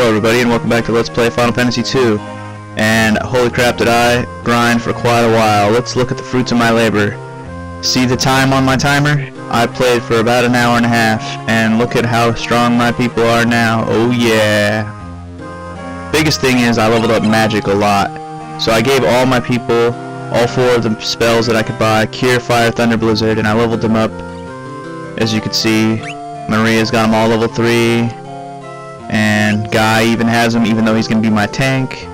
Hello everybody and welcome back to Let's Play Final Fantasy II. And holy crap, did I grind for quite a while. Let's look at the fruits of my labor. See the time on my timer? I played for about an hour and a half, and look at how strong my people are now. Oh yeah. Biggest thing is I leveled up magic a lot. So I gave all my people all 4 of the spells that I could buy, Cure, Fire, Thunder, Blizzard, and I leveled them up. As you can see, Maria's got them all level 3. And Guy even has him, even though he's going to be my tank.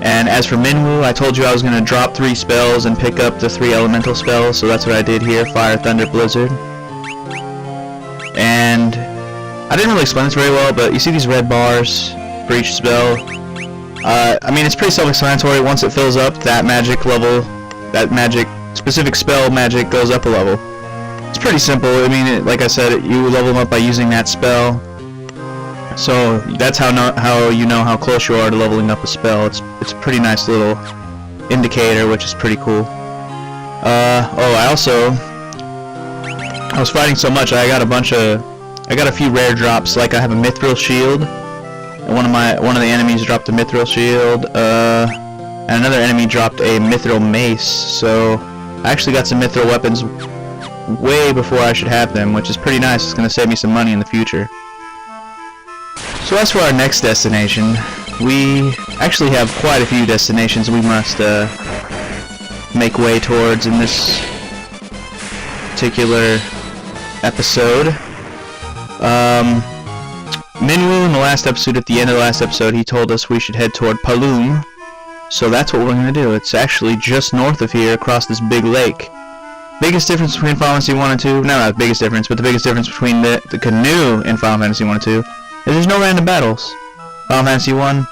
And as for Minwoo, I told you I was going to drop 3 spells and pick up the 3 elemental spells, so that's what I did here, Fire, Thunder, Blizzard. And I didn't really explain this very well, but you see these red bars for each spell. I mean, it's pretty self-explanatory. Once it fills up, that magic level, that magic, specific spell magic goes up a level. It's pretty simple. I mean, like I said, you level them up by using that spell. So that's how you know how close you are to leveling up a spell. It's a pretty nice little indicator, which is pretty cool. I was fighting so much I got a few rare drops. Like I have a mithril shield, and one of the enemies dropped a mithril shield, and another enemy dropped a mithril mace. So I actually got some mithril weapons way before I should have them, which is pretty nice. It's gonna save me some money in the future. So as for our next destination, we actually have quite a few destinations we must make way towards in this particular episode. Minwoo in the last episode, at the end of the last episode, he told us we should head toward Paloom. So that's what we're going to do. It's actually just north of here, across this big lake. Biggest difference between Final Fantasy 1 and 2, no, not the biggest difference, but the biggest difference between the canoe in Final Fantasy 1 and 2 there's no random battles. Final Fantasy 1,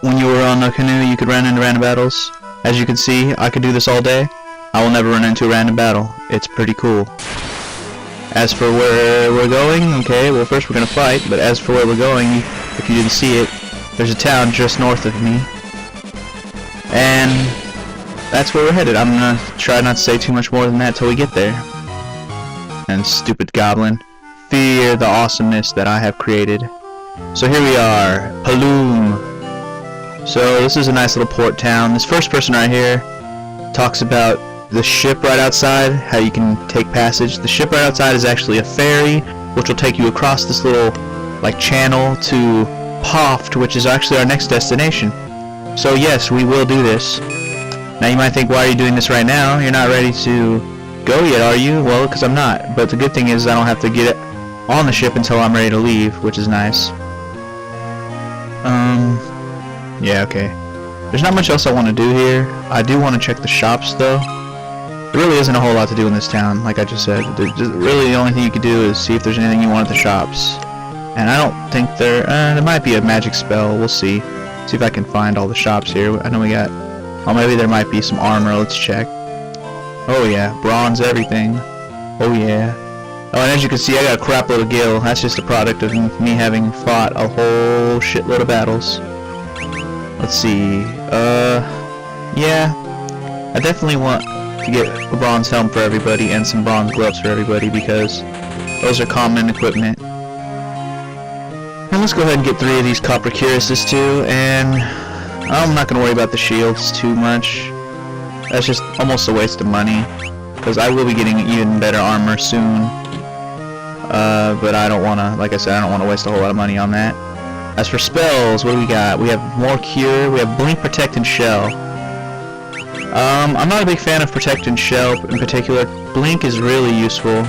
when you were on a canoe, you could run into random battles. As you can see, I could do this all day. I will never run into a random battle. It's pretty cool. As for where we're going, okay, well first we're going to fight, but as for where we're going, if you didn't see it, there's a town just north of me. And that's where we're headed. I'm going to try not to say too much more than that till we get there. And stupid goblin. Fear the awesomeness that I have created. So here we are, Paloom. So this is a nice little port town. This first person right here talks about the ship right outside, how you can take passage. The ship right outside is actually a ferry, which will take you across this little like channel to Poft, which is actually our next destination. So yes, we will do this. Now you might think, why are you doing this right now? You're not ready to go yet, are you? Well, because I'm not. But the good thing is I don't have to get it on the ship until I'm ready to leave, which is nice. Yeah, okay. There's not much else I want to do here. I do want to check the shops, though. There really isn't a whole lot to do in this town, like I just said. Really, the only thing you could do is see if there's anything you want at the shops. And I don't think there might be a magic spell. We'll see. See if I can find all the shops here. I know we got... Oh, maybe there might be some armor. Let's check. Oh, yeah. Bronze everything. Oh, yeah. Oh, and as you can see, I got a crap load of gil. That's just a product of me having fought a whole shitload of battles. Let's see. Yeah. I definitely want to get a bronze helm for everybody and some bronze gloves for everybody because those are common equipment. And let's go ahead and get 3 of these copper cuirasses too, and I'm not going to worry about the shields too much. That's just almost a waste of money because I will be getting even better armor soon. But I don't want to, like I said, I don't want to waste a whole lot of money on that. As for spells, what do we got? We have more Cure, we have Blink, Protect, and Shell. I'm not a big fan of Protect and Shell in particular. Blink is really useful.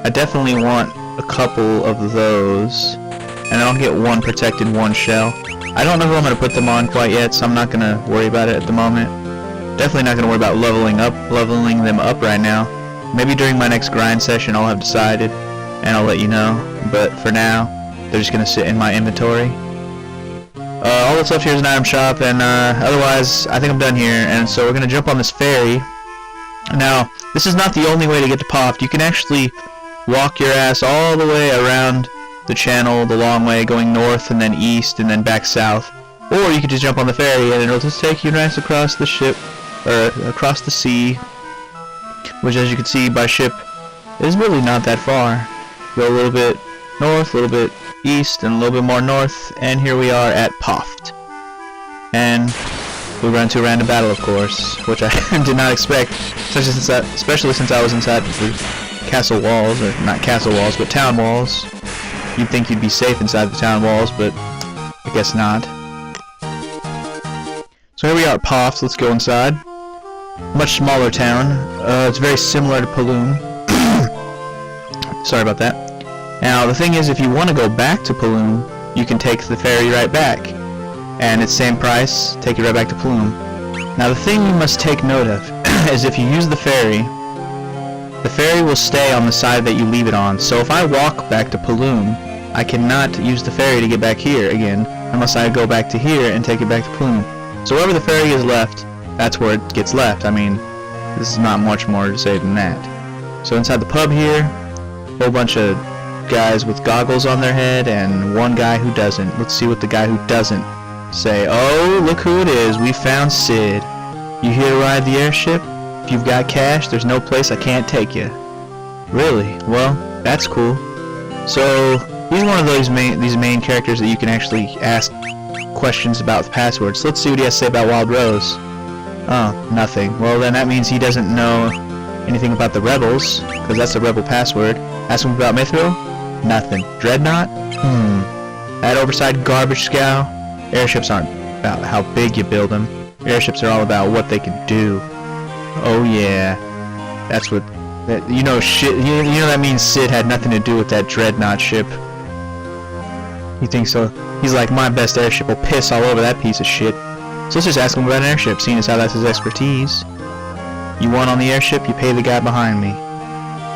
I definitely want a couple of those. And I'll get 1 Protect and 1 Shell. I don't know who I'm going to put them on quite yet, so I'm not going to worry about it at the moment. Definitely not going to worry about leveling them up right now. Maybe during my next grind session I'll have decided. And I'll let you know, but for now, they're just gonna sit in my inventory. All that's left here is an item shop, and otherwise, I think I'm done here, and so we're gonna jump on this ferry. Now, this is not the only way to get to Poft. You can actually walk your ass all the way around the channel, the long way, going north, and then east, and then back south. Or you could just jump on the ferry, and it'll just take you nice across the ship, or across the sea, which, as you can see, by ship, is really not that far. Go a little bit north, a little bit east, and a little bit more north, and here we are at Poft. And we run into a random battle, of course, which I did not expect, especially since I was inside the castle walls, or not castle walls, but town walls. You'd think you'd be safe inside the town walls, but I guess not. So here we are at Poft. Let's go inside. Much smaller town. It's very similar to Paloom. Sorry about that. Now, the thing is, if you want to go back to Paloom, you can take the ferry right back. And it's same price, take it right back to Paloom. Now, the thing you must take note of is if you use the ferry will stay on the side that you leave it on. So if I walk back to Paloom, I cannot use the ferry to get back here again, unless I go back to here and take it back to Paloom. So wherever the ferry is left, that's where it gets left. I mean, this is not much more to say than that. So inside the pub here, a whole bunch of guys with goggles on their head, and one guy who doesn't. Let's see what the guy who doesn't say. Oh, look who it is. We found Sid. You here to ride the airship? If you've got cash, there's no place I can't take you. Really? Well, that's cool. So, he's one of these main characters that you can actually ask questions about the passwords. Let's see what he has to say about Wild Rose. Oh, nothing. Well, then that means he doesn't know anything about the rebels, because that's the rebel password. Ask him about Mithril? Nothing. Dreadnought? That oversized garbage scow? Airships aren't about how big you build them. Airships are all about what they can do. Oh yeah. That's what... you know that means Sid had nothing to do with that dreadnought ship. He thinks so. He's like, my best airship will piss all over that piece of shit. So let's just ask him about an airship, seeing as how that's his expertise. You want on the airship, you pay the guy behind me.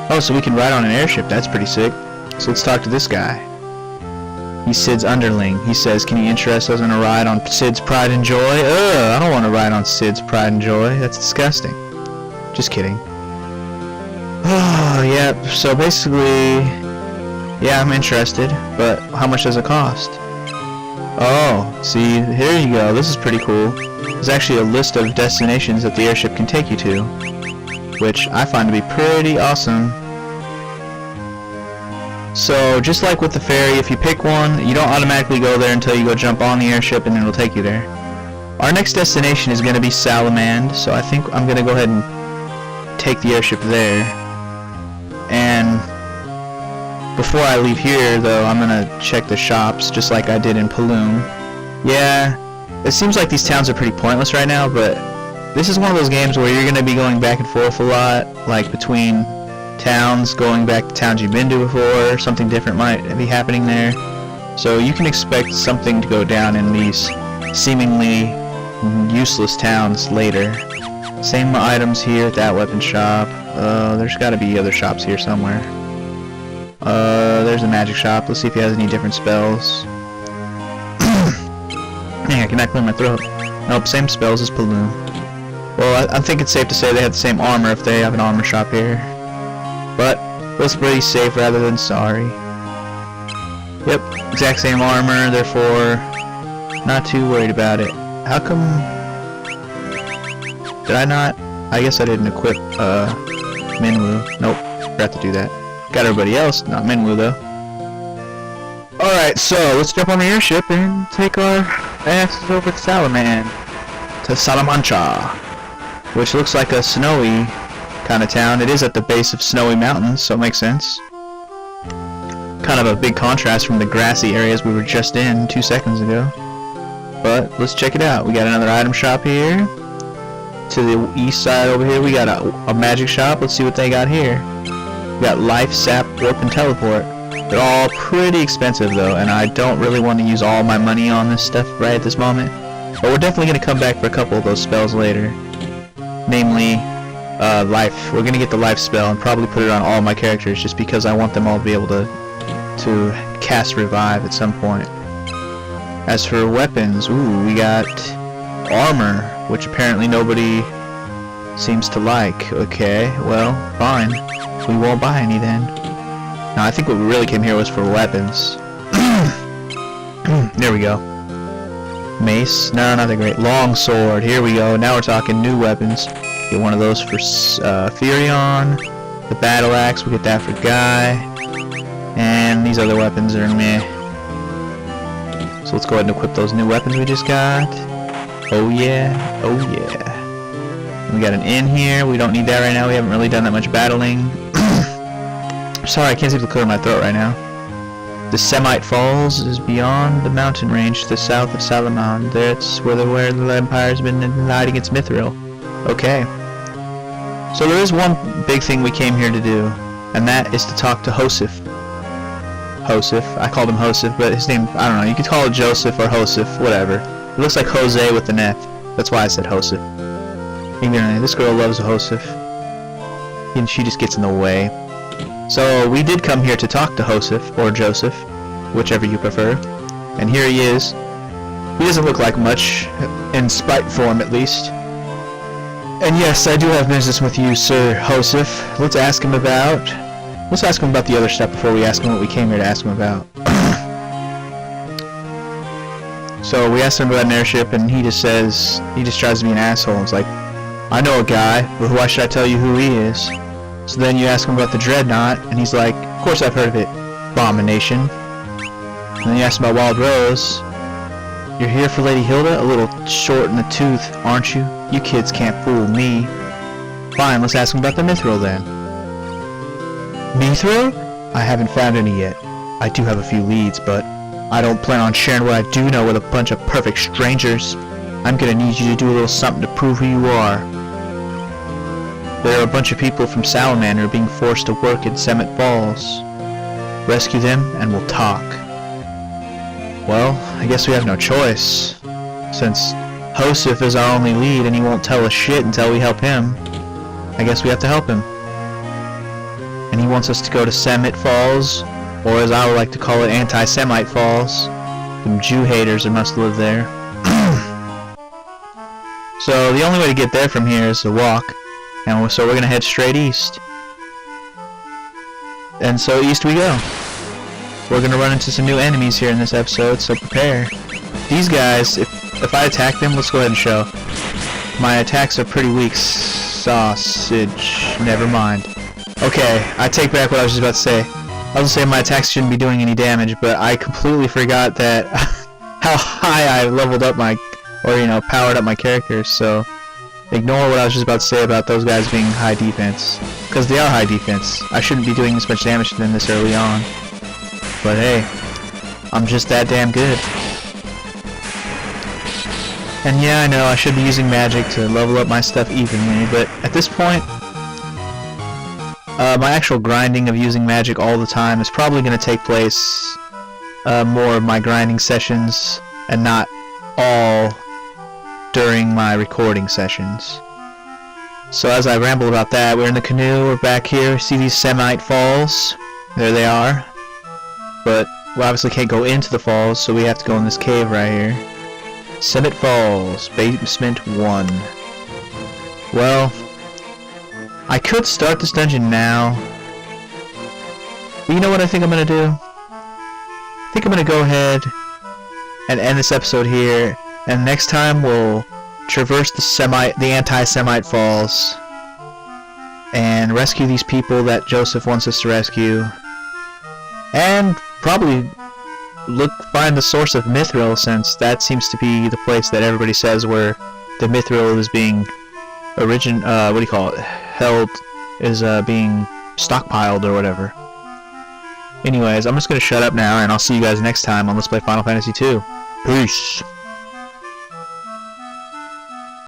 Oh, so we can ride on an airship, that's pretty sick. So let's talk to this guy. He's Sid's underling. He says, can you interest us in a ride on Sid's Pride and Joy? Ugh, I don't want to ride on Sid's Pride and Joy. That's disgusting. Just kidding. Oh, yeah, so basically... yeah, I'm interested, but how much does it cost? Oh, see, here you go. This is pretty cool. There's actually a list of destinations that the airship can take you to, which I find to be pretty awesome. So, just like with the ferry, if you pick one, you don't automatically go there until you go jump on the airship and then it'll take you there. Our next destination is going to be Salamand, so I think I'm going to go ahead and take the airship there. And before I leave here, though, I'm going to check the shops, just like I did in Paloom. Yeah, it seems like these towns are pretty pointless right now, but this is one of those games where you're going to be going back and forth a lot, like between towns, going back to towns you've been to before, something different might be happening there. So you can expect something to go down in these seemingly useless towns later. Same items here at that weapon shop. There's got to be other shops here somewhere. There's a magic shop. Let's see if he has any different spells. Dang, I cannot clear my throat. Nope, same spells as Paloom. Well, I think it's safe to say they have the same armor if they have an armor shop here. But, feels pretty safe rather than sorry. Yep, exact same armor, therefore, not too worried about it. How come... did I not? I guess I didn't equip, Minwoo. Nope, forgot to do that. Got everybody else, not Minwoo though. Alright, so let's jump on the airship and take our asses over to Salamand. To Salamancha. Which looks like a snowy kind of town. It is at the base of snowy mountains, so it makes sense. Kind of a big contrast from the grassy areas we were just in 2 seconds ago. But let's check it out. We got another item shop here. To the east side over here we got a magic shop. Let's see what they got here. We got Life, Sap, Warp, and Teleport. They're all pretty expensive though, and I don't really want to use all my money on this stuff right at this moment. But we're definitely going to come back for a couple of those spells later. Namely, Life. We're going to get the Life spell and probably put it on all my characters just because I want them all to be able to cast Revive at some point. As for weapons, ooh, we got armor, which apparently nobody seems to like. Okay, well, fine. We won't buy any then. Now, I think what we really came here was for weapons. There we go. Mace? No, nothing great. Long sword. Here we go. Now we're talking new weapons. Get one of those for Furion. The battle axe. We'll get that for Guy. And these other weapons are meh. So let's go ahead and equip those new weapons we just got. Oh yeah, oh yeah. We got an inn here. We don't need that right now. We haven't really done that much battling. Sorry, I can't seem to clear my throat right now. The Semitt Falls is beyond the mountain range to the south of Salamand. That's where the Empire's been hiding its mithril. Okay. So there is one big thing we came here to do, and that is to talk to Hostif. Hostif. I called him Hostif, but his name, I don't know, you could call it Joseph or Hostif, whatever. It looks like Jose with an F. That's why I said Hostif. Ignorantly, this girl loves Hostif. And she just gets in the way. So we did come here to talk to Hostif, or Joseph, whichever you prefer. And here he is. He doesn't look like much, in sprite form at least. And yes, I do have business with you, Sir Hostif. Let's ask him about the other stuff before we ask him what we came here to ask him about. So we asked him about an airship, and he just tries to be an asshole. It's like, I know a guy, but why should I tell you who he is? So then you ask him about the Dreadnought, and he's like, of course I've heard of it, Abomination. And then you ask him about Wild Rose. You're here for Lady Hilda? A little short in the tooth, aren't you? You kids can't fool me. Fine, let's ask him about the Mithril then. Mithril? I haven't found any yet. I do have a few leads, but I don't plan on sharing what I do know with a bunch of perfect strangers. I'm gonna need you to do a little something to prove who you are. There are a bunch of people from Salamand who are being forced to work at Semitt Falls. Rescue them, and we'll talk. Well, I guess we have no choice. Since Hostif is our only lead and he won't tell us shit until we help him, I guess we have to help him. And he wants us to go to Semitt Falls, or as I would like to call it, Antisemite Falls. Them Jew haters must live there. So the only way to get there from here is to walk. And so we're going to head straight east. And so east we go. We're going to run into some new enemies here in this episode, so prepare. These guys, if I attack them, let's go ahead and show. My attacks are pretty weak. Sausage. Never mind. Okay, I take back what I was just about to say. I was going to say my attacks shouldn't be doing any damage, but I completely forgot that how high I leveled up my, or you know, powered up my characters, so ignore what I was just about to say about those guys being high defense. Because they are high defense. I shouldn't be doing this much damage to them this early on. But hey, I'm just that damn good. And yeah, I know I should be using magic to level up my stuff evenly, but at this point, my actual grinding of using magic all the time is probably going to take place more of my grinding sessions, and not all during my recording sessions. So as I ramble about that, we're in the canoe, we're back here, see these Semitt Falls? There they are. But we obviously can't go into the falls, so we have to go in this cave right here. Semitt Falls, Basement 1. Well, I could start this dungeon now. But you know what I think I'm going to do? I think I'm going to go ahead and end this episode here. And next time we'll traverse the Antisemite Falls and rescue these people that Joseph wants us to rescue, and probably find the source of mithril, since that seems to be the place that everybody says where the mithril is being held, is being stockpiled or whatever. Anyways, I'm just gonna shut up now, and I'll see you guys next time on Let's Play Final Fantasy II. Peace.